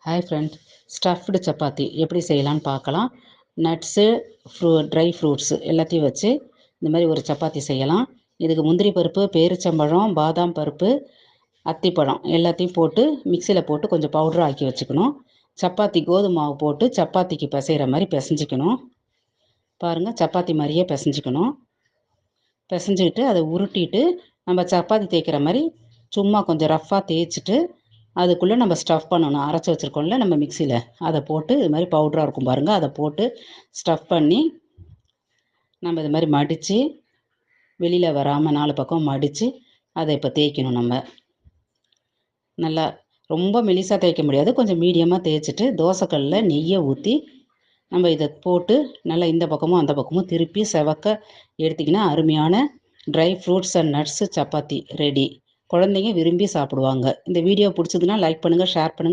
Hi friends, stuffed chapati எப்படி செய்யலான்னு பார்க்கலாம். நட்ஸு, ட்ரை ஃப்ரூட்ஸு எல்லாத்தையும் வச்சு இந்த மாதிரி ஒரு சப்பாத்தி செய்யலாம். இதுக்கு முந்திரி பருப்பு, பேரிச்சம்பழம், பாதாம் பருப்பு, அத்திப்பழம் எல்லாத்தையும் போட்டு மிக்சியில் போட்டு கொஞ்சம் பவுடர் ஆக்கி வச்சுக்கணும். சப்பாத்தி கோதுமை மாவு போட்டு சப்பாத்திக்கு பிசைகிற மாதிரி பிசைஞ்சிக்கணும். பாருங்கள், சப்பாத்தி மாதிரியே பிசைஞ்சிக்கணும். பிசைஞ்சிக்கிட்டு அதை உருட்டிட்டு நம்ம சப்பாத்தி தேய்க்கிற மாதிரி சும்மா கொஞ்சம் ரஃப்பாக தேய்ச்சிட்டு அதுக்குள்ளே நம்ம ஸ்டஃப் பண்ணணும். அரைச்சி வச்சுருக்கோம்ல நம்ம மிக்சியில், அதை போட்டு இது மாதிரி பவுடராக இருக்கும் பாருங்கள், அதை போட்டு ஸ்டஃப் பண்ணி நம்ம இது மாதிரி மடித்து வெளியில் வராமல் 4 பக்கம் மடித்து அதை இப்போ தேய்க்கணும். நம்ம நல்லா ரொம்ப மெலிசாக தேய்க்க முடியாது, கொஞ்சம் மீடியமாக தேய்ச்சிட்டு தோசைக்கல்லில் நெய்யை ஊற்றி நம்ம இதை போட்டு நல்லா இந்த பக்கமும் அந்த பக்கமும் திருப்பி செவக்க எடுத்திங்கன்னா அருமையான dry fruits and nuts chapati ready. குழந்தைங்க விரும்பி சாப்பிடுவாங்க. இந்த வீடியோ பிடிச்சதுன்னா லைக் பண்ணுங்கள், ஷேர் பண்ணுங்கள்.